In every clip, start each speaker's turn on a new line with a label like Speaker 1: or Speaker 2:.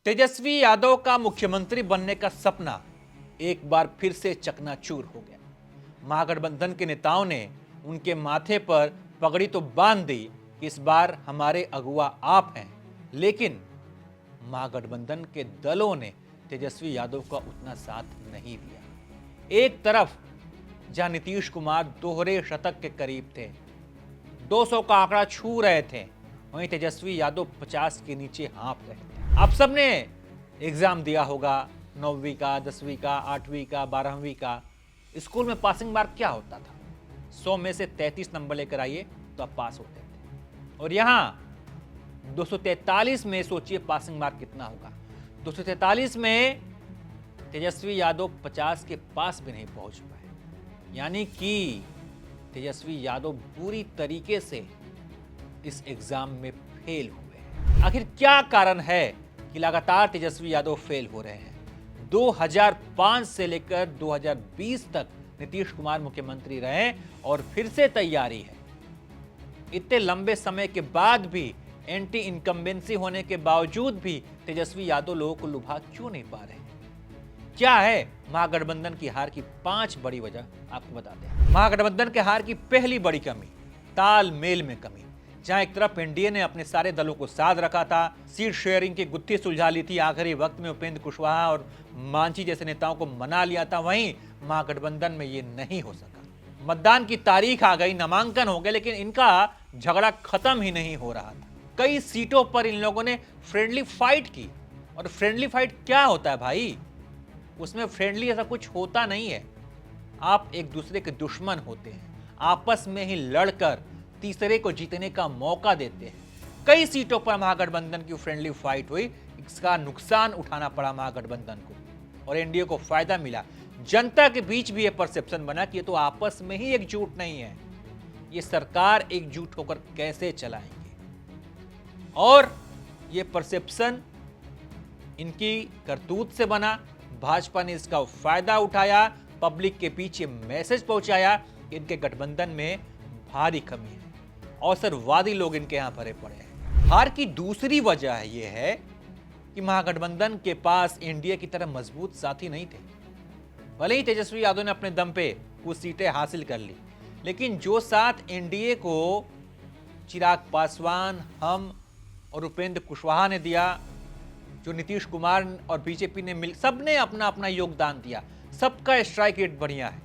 Speaker 1: तेजस्वी यादव का मुख्यमंत्री बनने का सपना एक बार फिर से चकनाचूर हो गया। महागठबंधन के नेताओं ने उनके माथे पर पगड़ी तो बांध दी कि इस बार हमारे अगुवा आप हैं, लेकिन महागठबंधन के दलों ने तेजस्वी यादव का उतना साथ नहीं दिया। एक तरफ जहां नीतीश कुमार दोहरे शतक के करीब थे, 200 का आंकड़ा छू रहे थे, वहीं तेजस्वी यादव 50 के नीचे हाँप रहे थे। आप सबने एग्जाम दिया होगा, 9वीं का, 10वीं का, 8वीं का, 12वीं का। स्कूल में पासिंग मार्क क्या होता था? 100 में से 33 नंबर लेकर आइए तो आप पास होते थे। और यहां 243 में सोचिए पासिंग मार्क कितना होगा। 243 में तेजस्वी यादव 50 के पास भी नहीं पहुंच पाए, यानी कि तेजस्वी यादव पूरी तरीके से इस एग्जाम में फेल हुए। आखिर क्या कारण है कि लगातार तेजस्वी यादव फेल हो रहे हैं? 2005 से लेकर 2020 तक नीतीश कुमार मुख्यमंत्री रहे और फिर से तैयारी है। इतने लंबे समय के बाद भी, एंटी इनकम्बेंसी होने के बावजूद भी तेजस्वी यादव लोगों को लुभा क्यों नहीं पा रहे? क्या है महागठबंधन की हार की 5 बड़ी वजह? आपको बताते हैं। महागठबंधन के हार की पहली बड़ी कमी तालमेल में कमी। जहां एक तरफ एनडीए ने अपने सारे दलों को साथ रखा था, सीट शेयरिंग की गुत्थी सुलझा ली थी, आखिरी वक्त में उपेंद्र कुशवाहा और मांझी जैसे नेताओं को मना लिया था, वहीं महागठबंधन में ये नहीं हो सका। मतदान की तारीख आ गई, नामांकन हो गए, लेकिन इनका झगड़ा खत्म ही नहीं हो रहा था। कई सीटों पर इन लोगों ने फ्रेंडली फाइट की। और फ्रेंडली फाइट क्या होता है भाई? उसमें फ्रेंडली ऐसा कुछ होता नहीं है। आप एक दूसरे के दुश्मन होते हैं, आपस में ही लड़कर तीसरे को जीतने का मौका देते हैं। कई सीटों पर महागठबंधन की फ्रेंडली फाइट हुई, इसका नुकसान उठाना पड़ा महागठबंधन को और एनडीए को फायदा मिला। जनता के बीच भी यह परसेप्शन बना कि ये तो आपस में ही एकजुट नहीं है, ये सरकार एकजुट होकर कैसे चलाएंगे। और ये परसेप्शन इनकी करतूत से बना। भाजपा ने इसका फायदा उठाया, पब्लिक के पीछे मैसेज पहुंचाया कि इनके गठबंधन में भारी कमी है, अवसरवादी लोग इनके यहां भरे पड़े हैं। हार की दूसरी वजह यह है कि महागठबंधन के पास एनडीए की तरह मजबूत साथी नहीं थे। भले ही तेजस्वी यादव ने अपने दम पे कुछ सीटें हासिल कर ली, लेकिन जो साथ एनडीए को चिराग पासवान, हम और उपेंद्र कुशवाहा ने दिया, जो नीतीश कुमार और बीजेपी ने मिल, सबने अपना अपना योगदान दिया, सबका स्ट्राइक रेट बढ़िया है।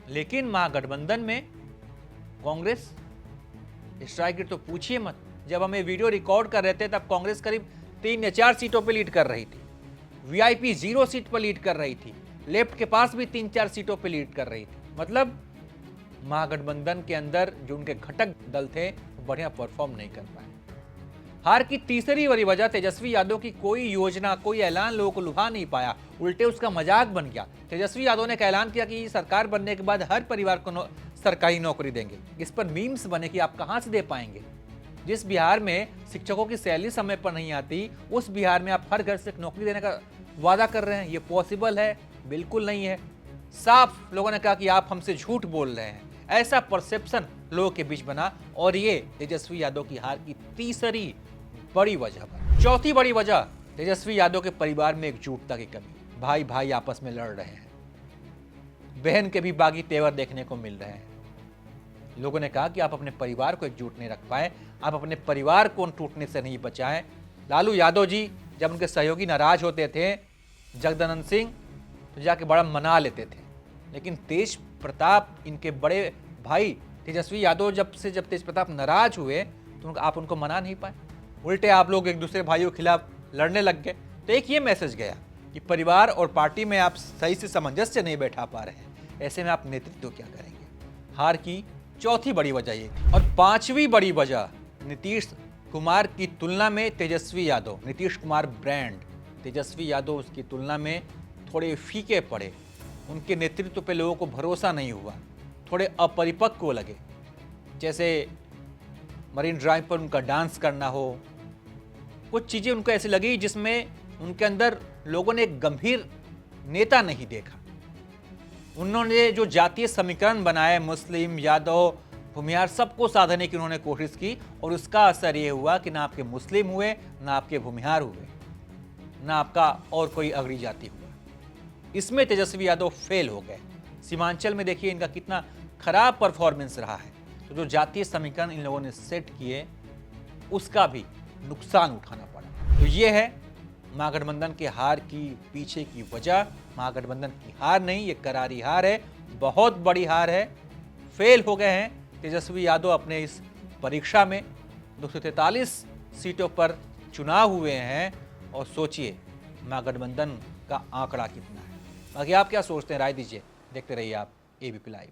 Speaker 1: लेकिन महागठबंधन में कांग्रेस स्ट्राइक रेट तो पूछिए मत। जब हम ये वीडियो रिकॉर्ड कर रहे थे तब कांग्रेस करीब 3 या 4 सीटों पे लीड कर रही थी, वीआईपी 0 सीट पर लीड कर रही थी, लेफ्ट के पास भी 3-4 सीटों पे लीड कर रही थी। मतलब महागठबंधन के अंदर जो उनके घटक दल थे वो बढ़िया परफॉर्म नहीं कर पाए। हार की तीसरी बड़ी वजह तेजस्वी यादव की कोई योजना, कोई ऐलान लोगों को लुभा नहीं पाया, उल्टे उसका मजाक बन गया। तेजस्वी यादव ने ऐलान किया कि सरकार बनने के बाद हर परिवार को सरकारी नौकरी देंगे। इस पर मीम्स बने कि आप कहां से दे पाएंगे? जिस बिहार में शिक्षकों की सैलरी समय पर नहीं आती, उस बिहार में आप हर घर से नौकरी देने का वादा कर रहे हैं। ये पॉसिबल है? बिल्कुल नहीं है। साफ लोगों ने कहा कि आप हमसे झूठ बोल रहे हैं। ऐसा परसेप्शन लोगों के बीच बना और ये तेजस्वी यादव की हार की तीसरी बड़ी वजह बनी। चौथी बड़ी वजह तेजस्वी यादव के परिवार में एकजुटता की कमी। भाई भाई आपस में लड़ रहे हैं, बहन के भी बागी तेवर देखने को मिल रहे हैं। लोगों ने कहा कि आप अपने परिवार को एकजुट नहीं रख पाए, आप अपने परिवार को टूटने से नहीं बचाएं। लालू यादव जी जब उनके सहयोगी नाराज होते थे, जगदानंद सिंह, तो जाके बड़ा मना लेते थे। लेकिन तेज प्रताप, इनके बड़े भाई तेजस्वी यादव, जब तेज प्रताप नाराज हुए तो आप उनको मना नहीं पाए, उल्टे आप लोग एक दूसरे भाइयों के खिलाफ लड़ने लग गए। तो एक ये मैसेज गया कि परिवार और पार्टी में आप सही से सामंजस्य नहीं बैठा पा रहे हैं, ऐसे में आप नेतृत्व क्या करेंगे? हार की चौथी बड़ी वजह ये थी। और पांचवी बड़ी वजह नीतीश कुमार की तुलना में तेजस्वी यादव, नीतीश कुमार ब्रांड, तेजस्वी यादव उसकी तुलना में थोड़े फीके पड़े। उनके नेतृत्व पे लोगों को भरोसा नहीं हुआ, थोड़े अपरिपक्व लगे। जैसे मरीन ड्राइव पर उनका डांस करना हो, कुछ चीज़ें उनको ऐसी लगी जिसमें उनके अंदर लोगों ने एक गंभीर नेता नहीं देखा। उन्होंने जो जातीय समीकरण बनाए, मुस्लिम, यादव, भूमिहार, सबको साधने की उन्होंने कोशिश की और उसका असर ये हुआ कि ना आपके मुस्लिम हुए ना आपके भूमिहार हुए। ना आपका और कोई अगड़ी जाति हुआ। इसमें तेजस्वी यादव फेल हो गए। सीमांचल में देखिए इनका कितना खराब परफॉर्मेंस रहा है। तो जो जातीय समीकरण इन लोगों ने सेट किए उसका भी नुकसान उठाना पड़ा। तो ये है महागठबंधन के हार की पीछे की वजह। महागठबंधन की हार नहीं, ये करारी हार है, बहुत बड़ी हार है। फेल हो गए हैं तेजस्वी यादव अपने इस परीक्षा में। 243 सीटों पर चुनाव हुए हैं और सोचिए महागठबंधन का आंकड़ा कितना है। बाकी आप क्या सोचते हैं, राय दीजिए। देखते रहिए आप एबीपी लाइव।